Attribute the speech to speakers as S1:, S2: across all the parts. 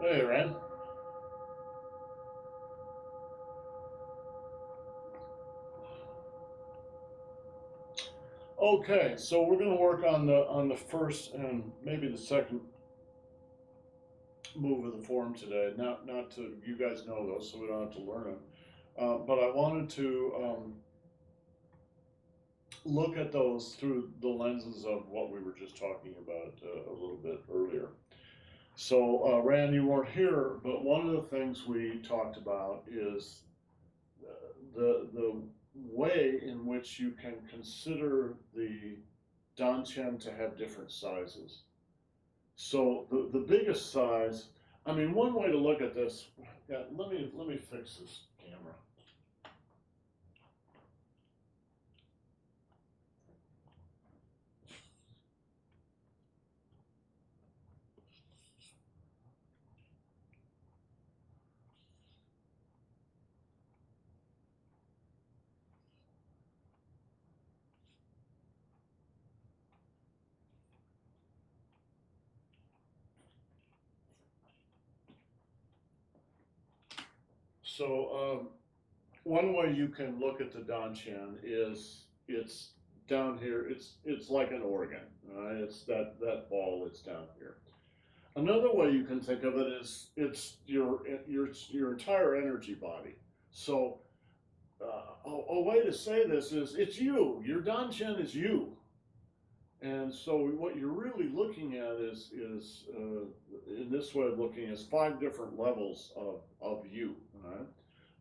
S1: Hey, Ren. Okay, so we're going to work on the first and maybe the second move of the form today. Not to you guys know those, so we don't have to learn them. But I wanted to look at those through the lenses of what we were just talking about a little bit earlier. So, Rand, you weren't here, but one of the things we talked about is the way in which you can consider the dantian to have different sizes. So the biggest size, I mean, one way to look at this, yeah, let me fix this camera. So one way you can look at the dantian is it's down here. It's like an organ. It's that ball that's down here. Another way you can think of it is it's your entire energy body. So a way to say this is it's you. Your dantian is you. And so what you're really looking at is in this way of looking is five different levels of you. All right.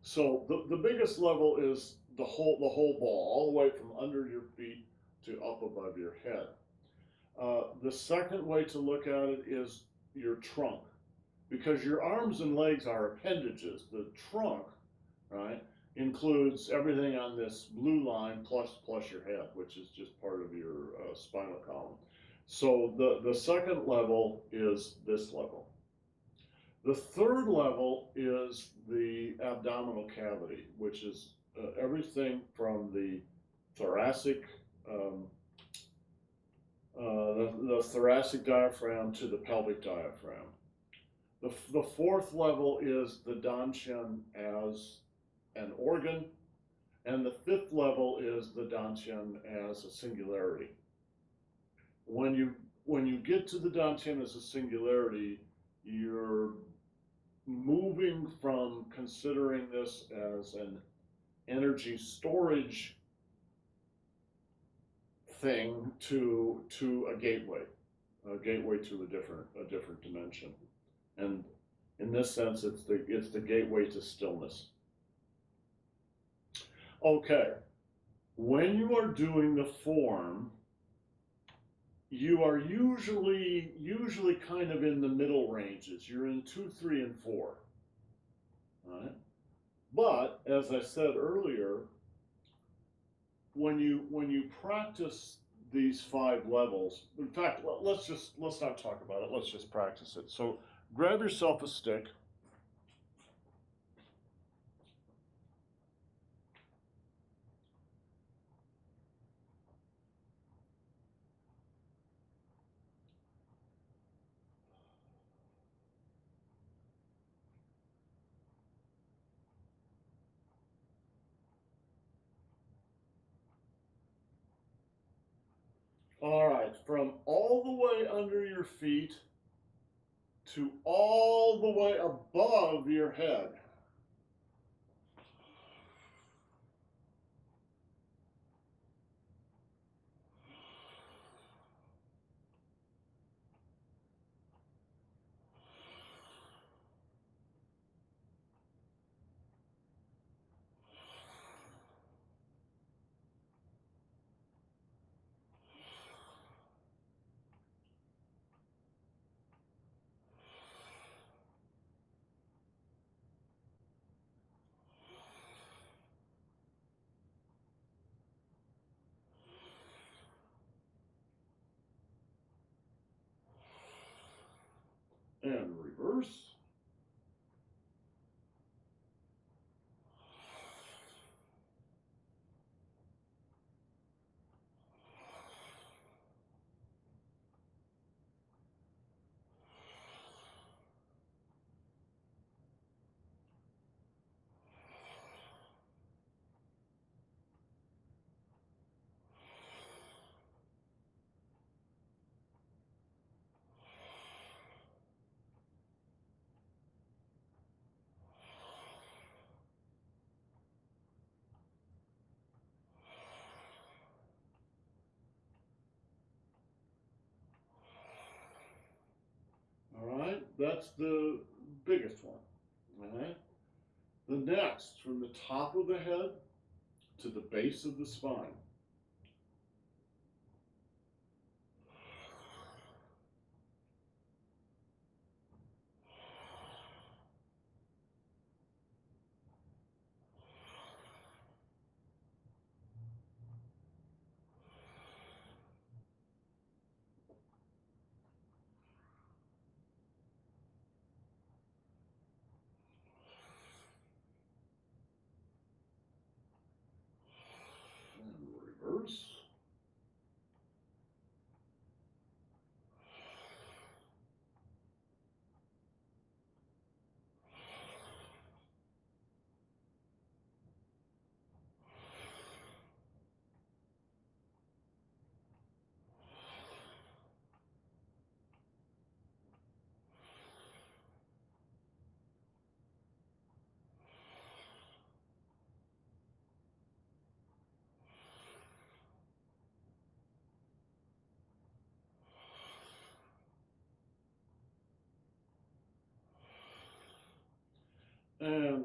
S1: So the biggest level is the whole ball, all the way from under your feet to up above your head. The second way to look at it is your trunk, because your arms and legs are appendages. The trunk, right, includes everything on this blue line plus your head, which is just part of your spinal column. So the second level is this level. The third level is the abdominal cavity, which is everything from the thoracic um, the thoracic diaphragm to the pelvic diaphragm. The fourth level is the dantian as an organ, and the fifth level is the dantian as a singularity. When you get to the dantian as a singularity, you're moving from considering this as an energy storage thing to a gateway to a different dimension. And in this sense, it's the gateway to stillness. Okay, when you are doing the form, you are usually kind of in the middle ranges. You're in 2, 3, and 4. All right. But as I said earlier, when you practice these five levels, in fact, let's not talk about it. Let's just practice it. So grab yourself a stick. All right, from all the way under your feet to all the way above your head. And reverse. that's the biggest one. All right. The next, from the top of the head to the base of the spine. And reverse. And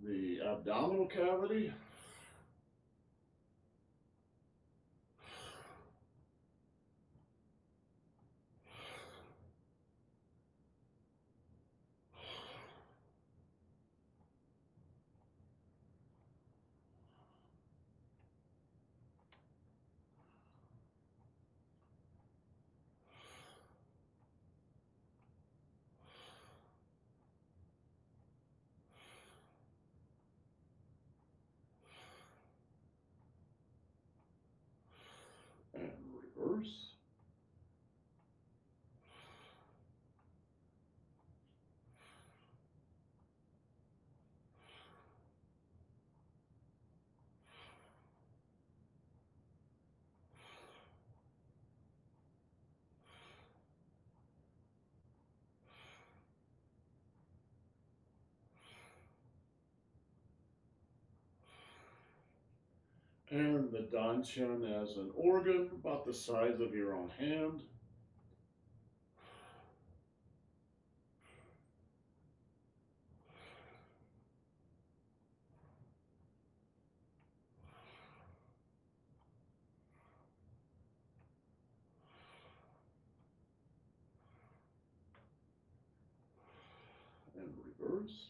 S1: the abdominal cavity. And reverse. And the Danshan as an organ about the size of your own hand. And reverse.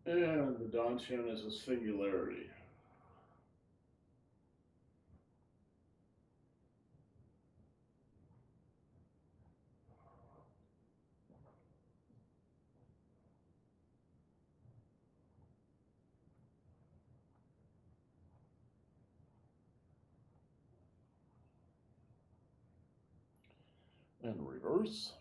S1: And the Danshan as a singularity. And reverse.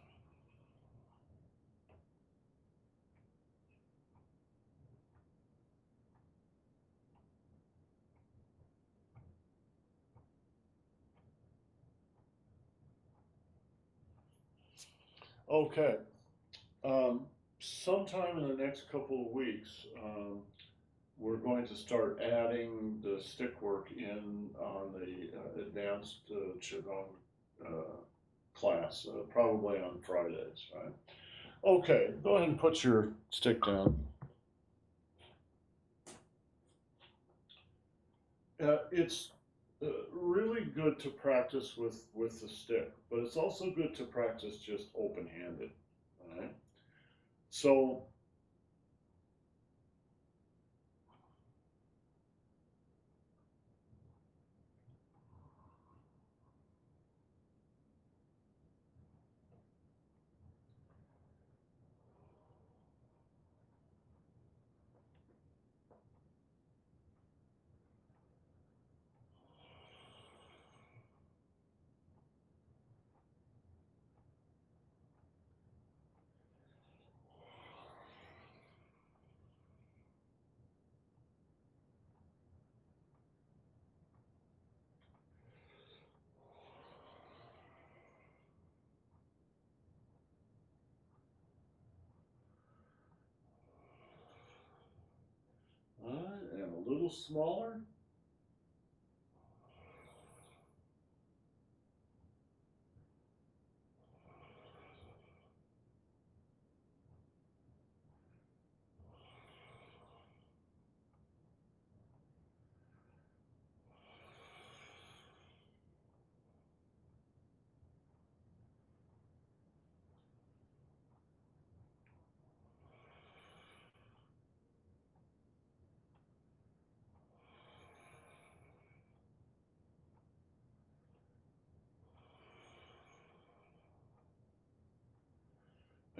S1: Okay. Sometime in the next couple of weeks, we're going to start adding the stick work in on the advanced Qigong class, probably on Fridays, right? Okay, go ahead and put your stick down. It's really good to practice with the stick, but it's also good to practice just open-handed, all right? So little smaller.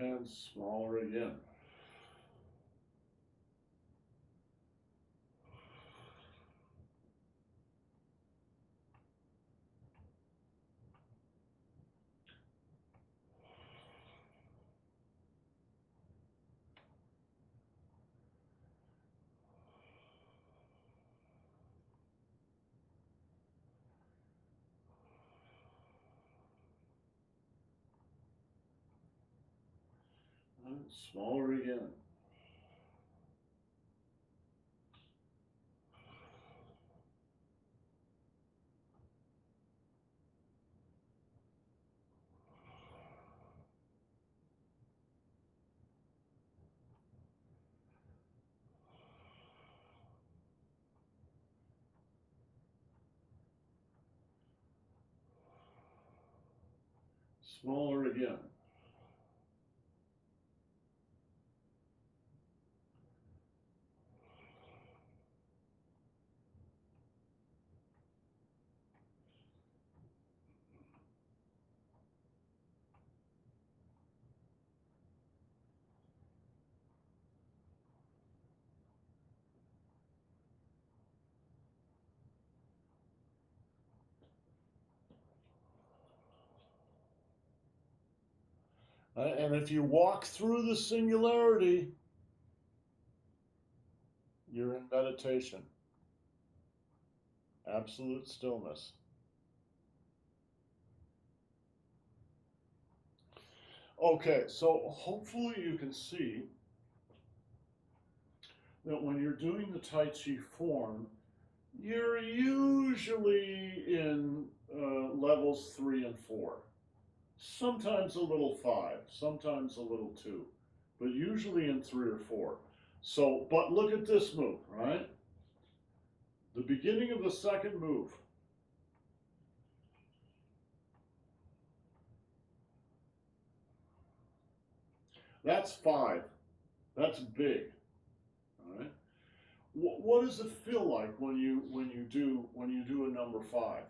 S1: And smaller again. And smaller again. Smaller again. And if you walk through the singularity, you're in meditation. Absolute stillness. Okay, so hopefully you can see that when you're doing the Tai Chi form, you're usually in levels 3 and 4. Sometimes a little 5, sometimes a little 2, but usually in 3 or 4. So, but look at this move, right? The beginning of the second move. That's 5. That's big. All right. What does it feel like when you do a number 5?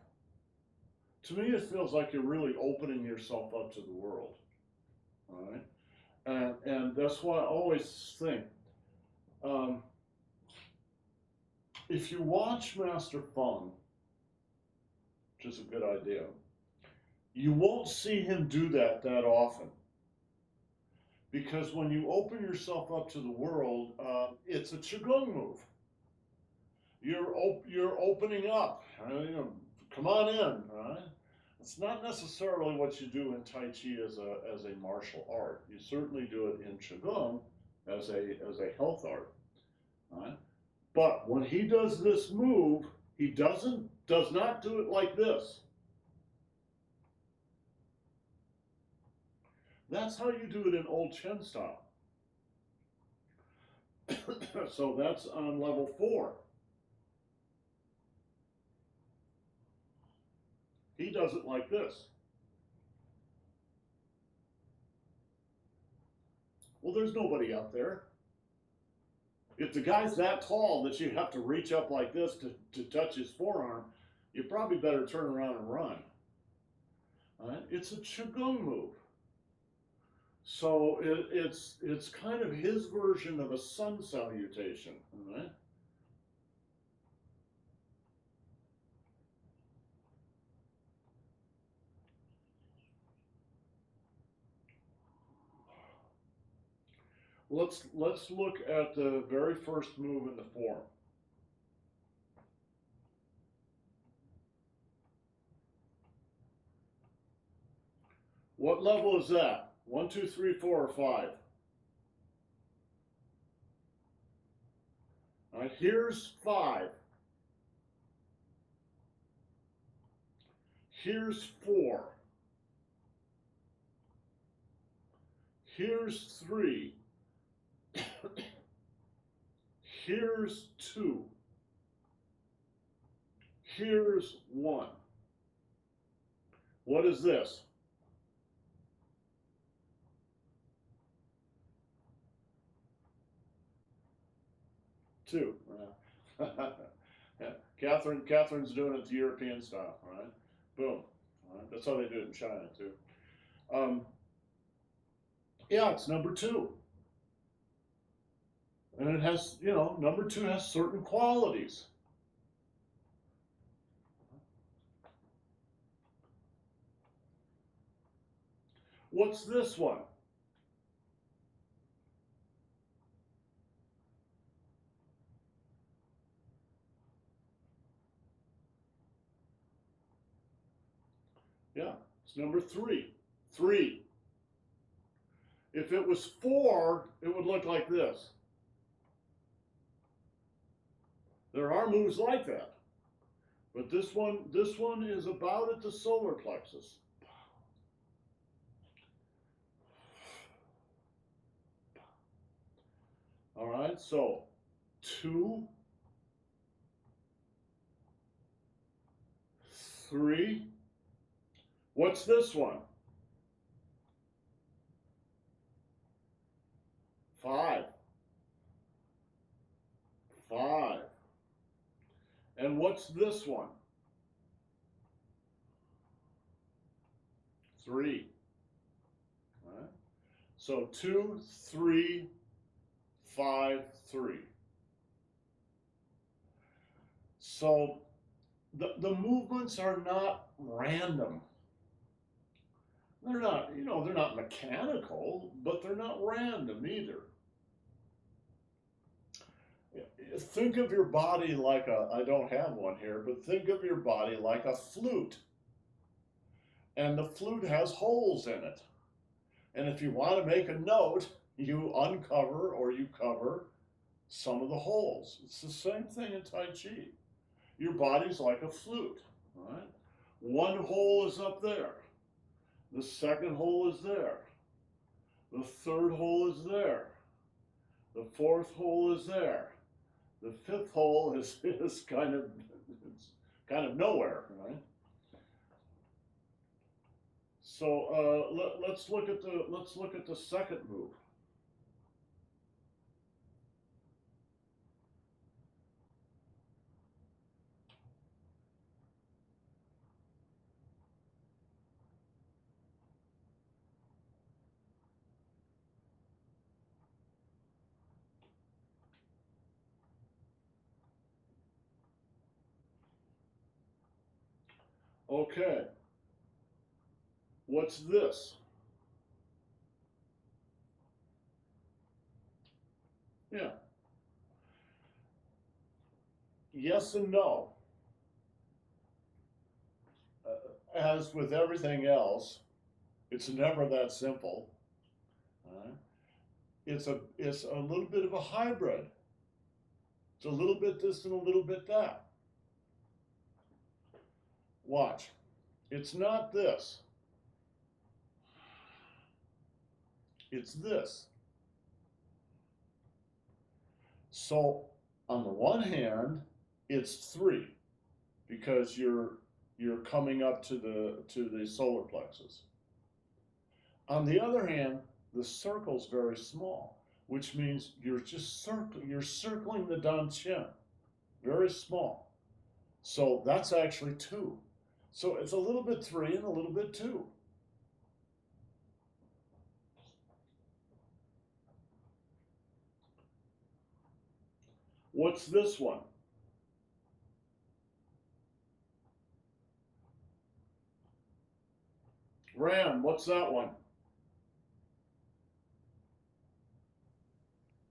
S1: To me, it feels like you're really opening yourself up to the world. All right. And that's why I always think, if you watch Master Feng, which is a good idea, you won't see him do that often. Because when you open yourself up to the world, it's a Qigong move. You're opening up. You know, come on in. Right? It's not necessarily what you do in Tai Chi as a martial art. You certainly do it in Qigong as a health art. Right? But when he does this move, he does not do it like this. That's how you do it in Old Chen style. So that's on level 4. He does it like this. Well, there's nobody up there. If the guy's that tall that you have to reach up like this to touch his forearm, you probably better turn around and run. Right? It's a Qigong move. So it's kind of his version of a sun salutation. Right? Let's look at the very first move in the form. What level is that? 1, 2, 3, 4, or 5? All right, here's 5. Here's 4. Here's 3. Here's 2. Here's 1. What is this? Two. Yeah. Catherine's doing it the European style, all right? Boom. All right? That's how they do it in China too. Yeah, it's number 2. And it has, you know, number 2 has certain qualities. What's this one? Yeah, it's number 3. 3. If it was 4, it would look like this. There are moves like that. But this one is about at the solar plexus. All right, so 2, 3. What's this one? 5. 5. And what's this one? 3. All right. So 2, 3, 5, 3. So the movements are not random. They're not, you know, they're not mechanical, but they're not random either. Think of your body like I don't have one here, but think of your body like a flute. And the flute has holes in it. And if you want to make a note, you uncover or you cover some of the holes. It's the same thing in Tai Chi. Your body's like a flute, right? One hole is up there. The second hole is there. The third hole is there. The fourth hole is there. The fifth hole is kind of nowhere, right? So let's look at the second move. Okay. What's this? Yeah. Yes and no. As with everything else, it's never that simple. It's a little bit of a hybrid. It's a little bit this and a little bit that. Watch. It's not this. It's this. So on the one hand, it's 3 because you're coming up to the solar plexus. On the other hand, the circle's very small, which means you're circling the Dan Qian, very small. So that's actually 2. So it's a little bit 3 and a little bit 2. What's this one? Ram, what's that one?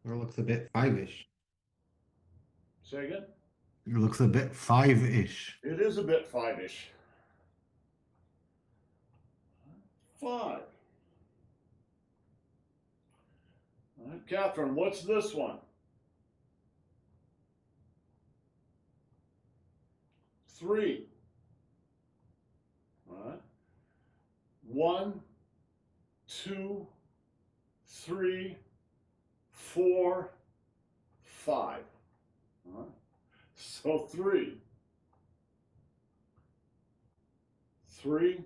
S2: It looks a bit 5-ish.
S1: Say again?
S2: It looks a bit 5-ish.
S1: It is a bit 5-ish. 5. All right, Catherine, what's this one? 3. All right. 1, 2, 3, 4, 5. All right. So 3, 3,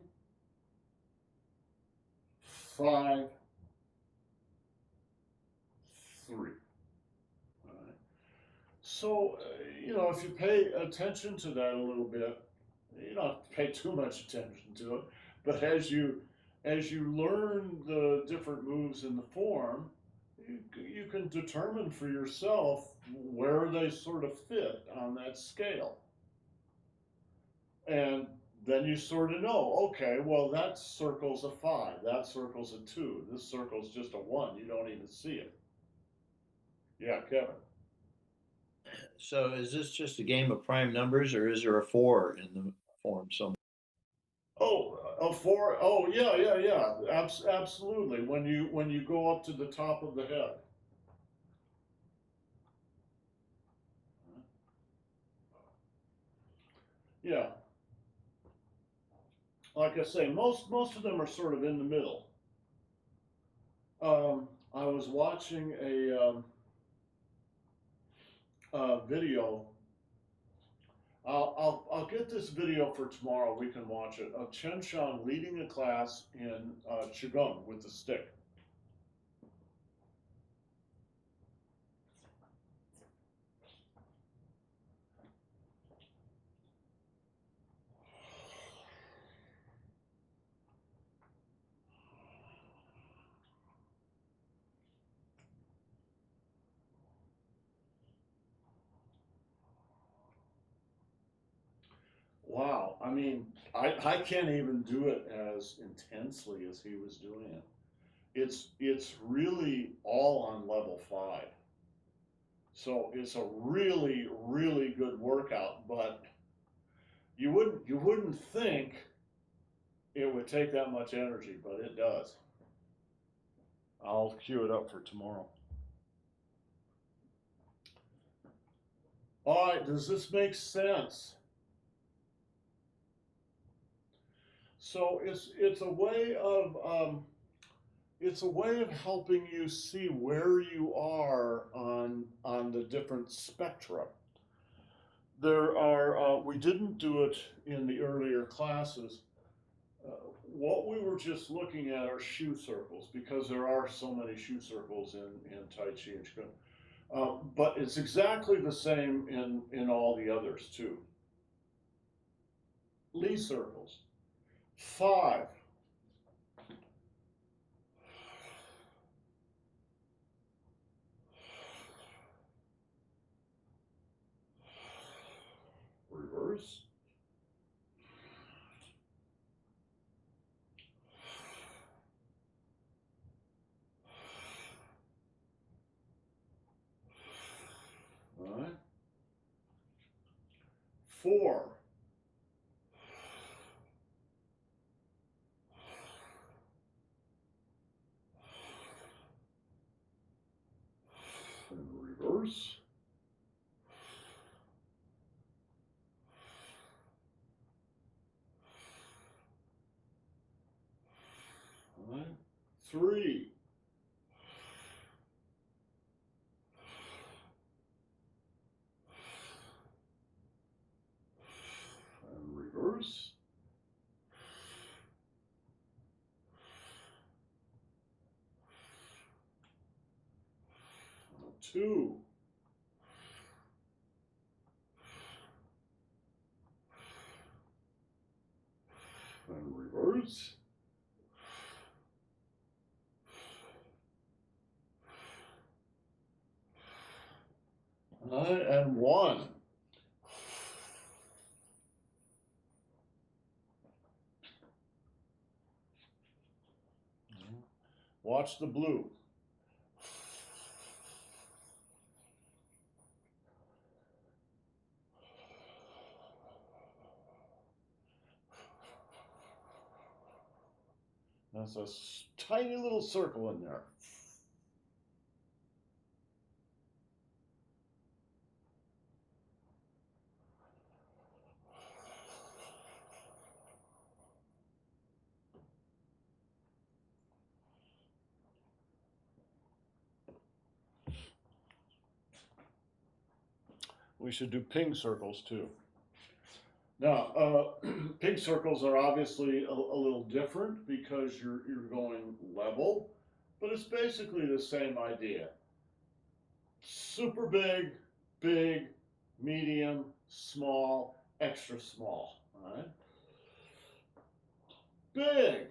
S1: 5, 3. All right. So, if you pay attention to that a little bit, you don't have to pay too much attention to it, but as you learn the different moves in the form, you can determine for yourself where they sort of fit on that scale. And then you sort of know, okay, well, that circle's a 5, that circle's a 2, this circle's just a 1, you don't even see it. Yeah, Kevin.
S3: So is this just a game of prime numbers, or is there a 4 in the form somewhere?
S1: Oh, a 4. Oh, yeah. Absolutely. When you go up to the top of the head. Yeah. Like I say, most of them are sort of in the middle. I was watching a video. I'll get this video for tomorrow. We can watch it. Of Chen Shang leading a class in Qigong with the stick. Wow. I mean, I can't even do it as intensely as he was doing it. It's really all on level 5. So it's a really, really good workout, but you wouldn't think it would take that much energy, but it does. I'll cue it up for tomorrow. All right, does this make sense? So it's a way of helping you see where you are on the different spectra. There are we didn't do it in the earlier classes. What we were just looking at are shu circles, because there are so many shu circles in Tai Chi and Qigong. But it's exactly the same in all the others too. Li circles. 5. Reverse. 4. And reverse. 3. And reverse. 2. And reverse. And 1. Watch the blue. That's a tiny little circle in there. We should do ping circles too. Now, ping circles are obviously a little different because you're going level, but it's basically the same idea. Super big, big, medium, small, extra small. All right. Big.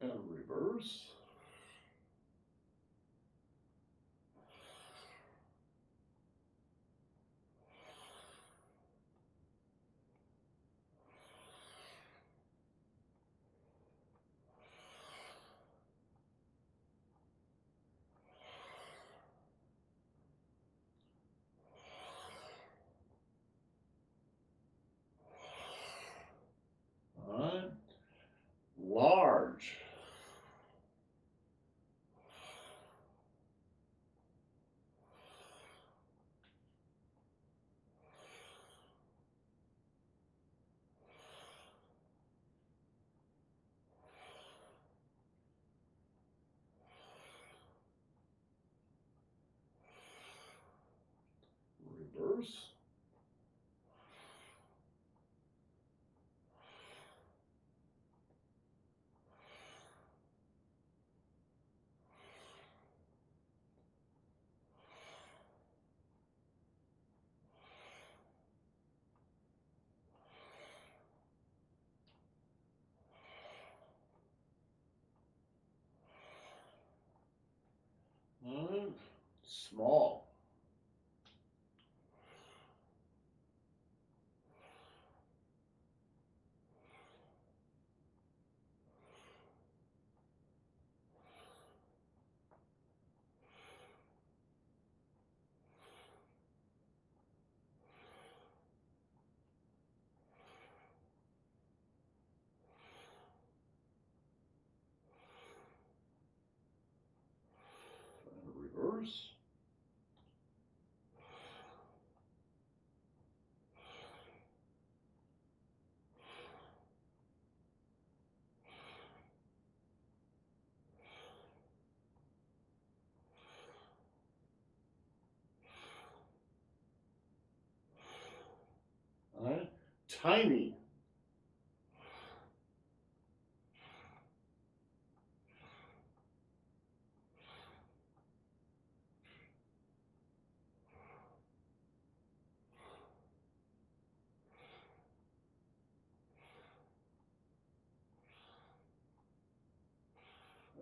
S1: And reverse. All right. Large. Reverse. All right. Small. And reverse. All right. Tiny.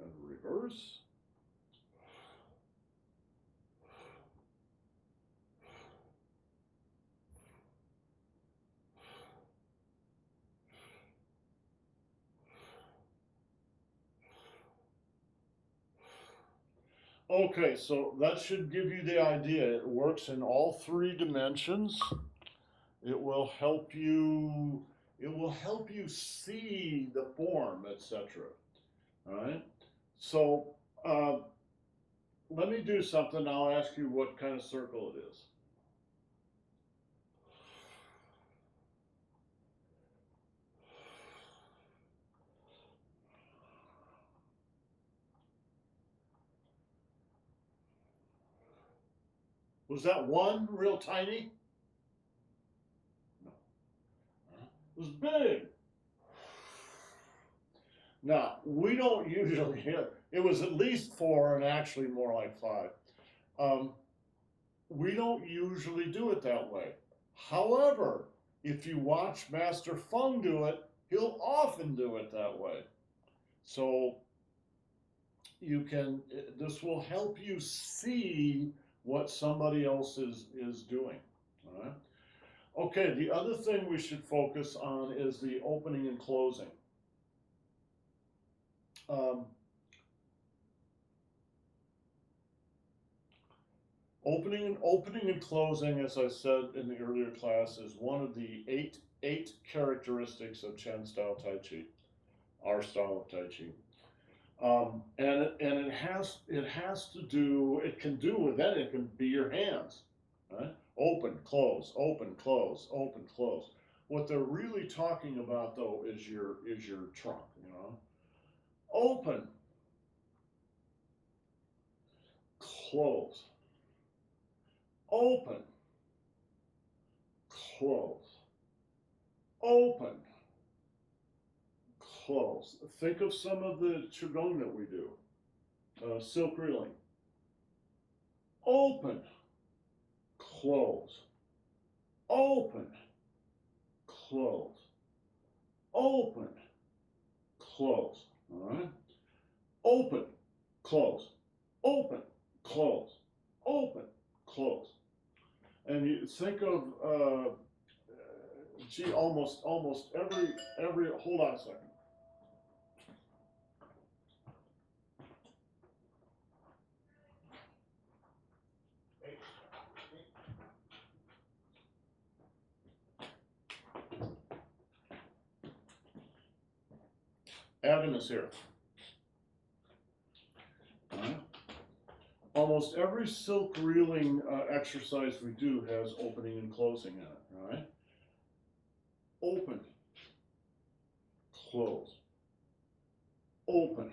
S1: And reverse. Okay, so that should give you the idea. It works in all three dimensions. It will help you, it will help you see the form, etc. All right. So let me do something. I'll ask you what kind of circle it is. Was that one real tiny? No. It was big. Now, we don't usually hit, it was at least 4 and actually more like 5. We don't usually do it that way. However, if you watch Master Feng do it, he'll often do it that way. So you can, this will help you see what somebody else is doing. All right. Okay, the other thing we should focus on is the opening and closing. Opening and closing, as I said in the earlier class, is one of the eight characteristics of Chen style Tai Chi, our style of Tai Chi. And it has to do, it can do with that, it can be your hands, right? Open, close, open, close, open, close. What they're really talking about though is your trunk, you know. Open, close, open, close, open, close. Think of some of the Qigong that we do. Silk reeling. Open, close, open, close, open, close. All right? Open, close, open, close, open, close. And you think of, gee, almost every, hold on a second. Evan is here. Almost every silk reeling exercise we do has opening and closing in it, right? Open, close, open,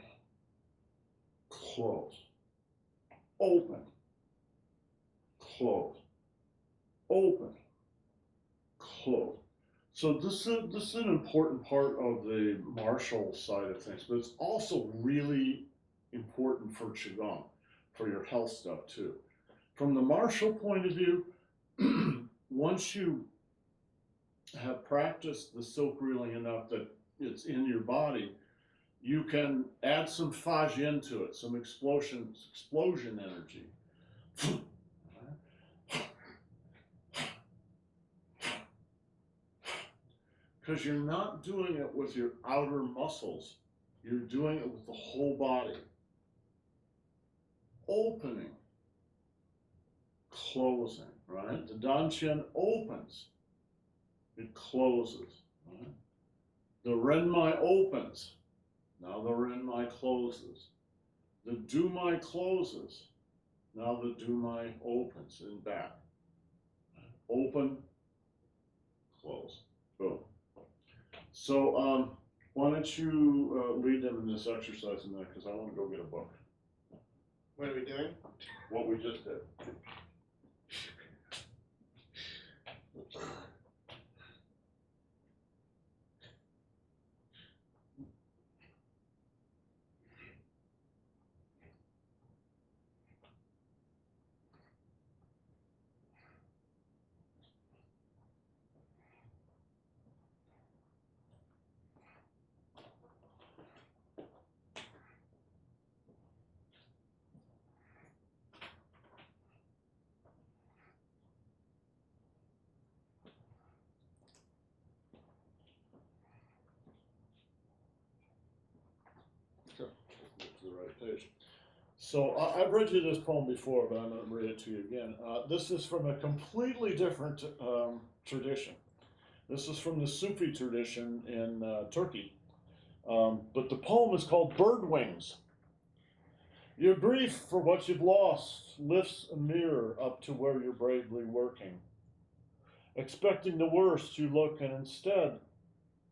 S1: close, open, close, open, close. So this is an important part of the martial side of things, but it's also really important for Qigong, for your health stuff too. From the martial point of view, once you have practiced the silk reeling enough that it's in your body, you can add some Faj into it, some explosion energy. Because you're not doing it with your outer muscles, you're doing it with the whole body. Opening, closing, right? The Dantian opens, it closes. Right? The Renmai opens, now the Renmai closes. The Dumai closes, now the Dumai opens and back. Open, close, boom. So why don't you lead them in this exercise in there, because I want to go get a book.
S4: What are we doing?
S1: What we just did. Sure. Get to the right page. So I've read you this poem before, but I'm going to read it to you again. This is from a completely different tradition. This is from the Sufi tradition in Turkey. But the poem is called Bird Wings. Your grief for what you've lost lifts a mirror up to where you're bravely working. Expecting the worst, you look, and instead,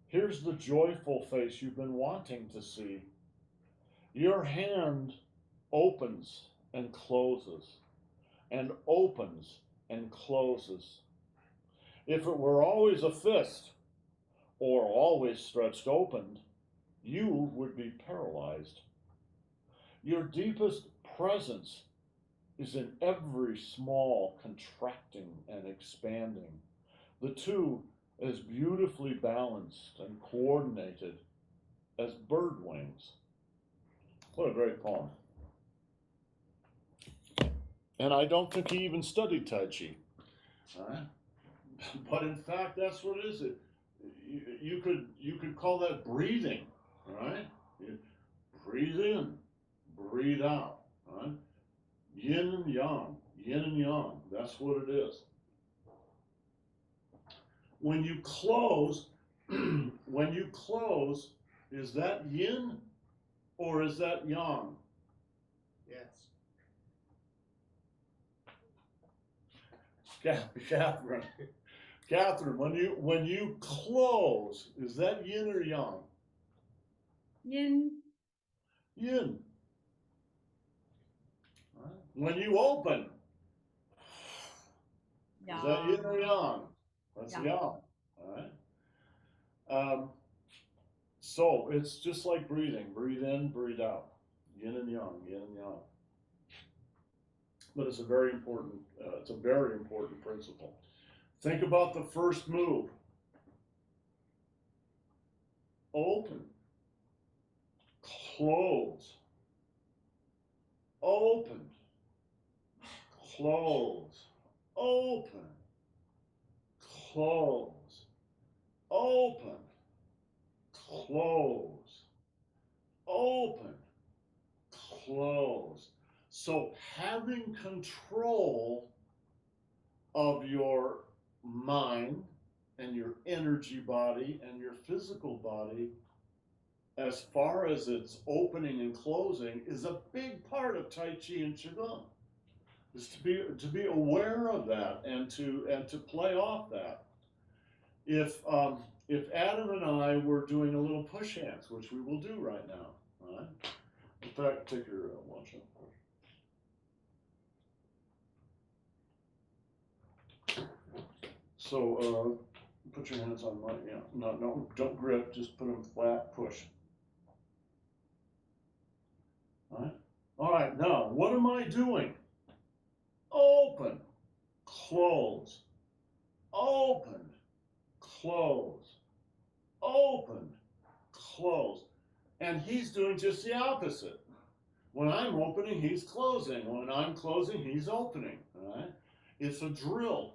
S1: here's the joyful face you've been wanting to see. Your hand opens and closes, and opens and closes. If it were always a fist, or always stretched open, you would be paralyzed. Your deepest presence is in every small contracting and expanding, the two as beautifully balanced and coordinated as bird wings. What a great poem. And I don't think he even studied Tai Chi. But in fact, that's what it is. You could call that breathing, right? You breathe in, breathe out, right? Yin and yang, that's what it is. When you close, is that yin Or is that yang?
S4: Yes.
S1: Catherine, Catherine, when you close, is that yin or yang?
S5: Yin.
S1: Yin. Right. When you open, is that yin or yang? That's
S5: Yang.
S1: yang. All right. So it's just like breathing. Breathe in, breathe out. Yin and yang, yin and yang. But it's a very important. It's a very important principle. Think about the first move. Open. Close. Open. Close. Open. Close. Open. Close. Open. Close. So having control of your mind and your energy body and your physical body as far as its opening and closing is a big part of Tai Chi and Qigong. Is to be aware of that and to play off that. If Adam and I were doing a little push hands, which we will do right now, all right? In fact, take your watch out. So put your hands on my, yeah, no, don't grip, just put them flat, push. All right, now, what am I doing? Open, close, open, close, open, close. And he's doing just the opposite. When I'm opening, he's closing. When I'm closing, he's opening, all right? It's a drill.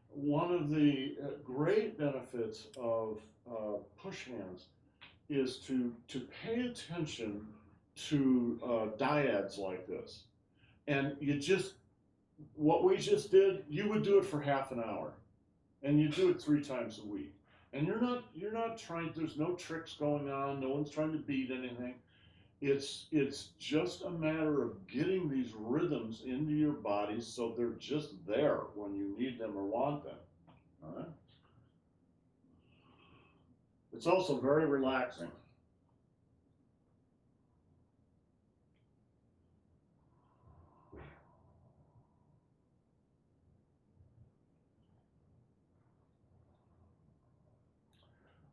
S1: One of the great benefits of push hands is to pay attention to dyads like this. And you just, what we just did, you would do it for half an hour. And you do it 3 times a week. And you're not trying, there's no tricks going on, no one's trying to beat anything. It's just a matter of getting these rhythms into your body so they're just there when you need them or want them. All right? It's also very relaxing.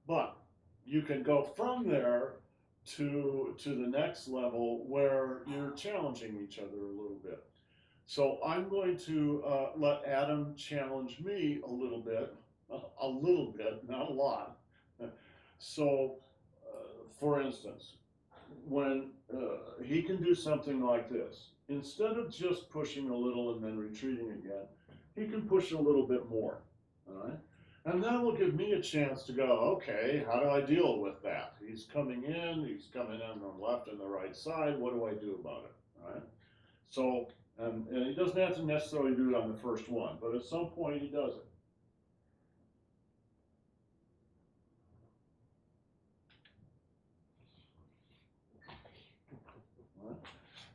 S1: But you can go from there to the next level where you're challenging each other a little bit. So I'm going to let Adam challenge me a little bit, not a lot. So, for instance, when he can do something like this, instead of just pushing a little and then retreating again, he can push a little bit more, all right? And that will give me a chance to go, okay, how do I deal with that? He's coming in on the left and the right side, what do I do about it, all right? So, and he doesn't have to necessarily do it on the first one, but at some point he does it. All right?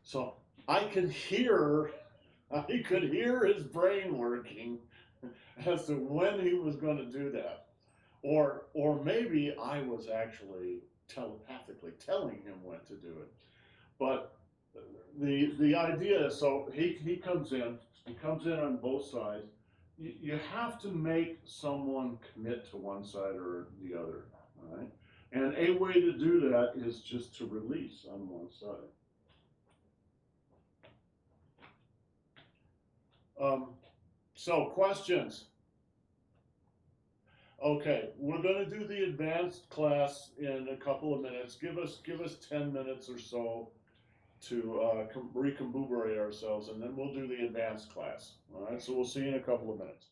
S1: So I could hear his brain working as to when he was going to do that. Or maybe I was actually telepathically telling him when to do it. But the idea is, so he comes in on both sides. You have to make someone commit to one side or the other, all right? And a way to do that is just to release on one side. So questions? Okay, we're going to do the advanced class in a couple of minutes. Give us 10 minutes or so to recombuberate ourselves, and then we'll do the advanced class. All right, so we'll see you in a couple of minutes.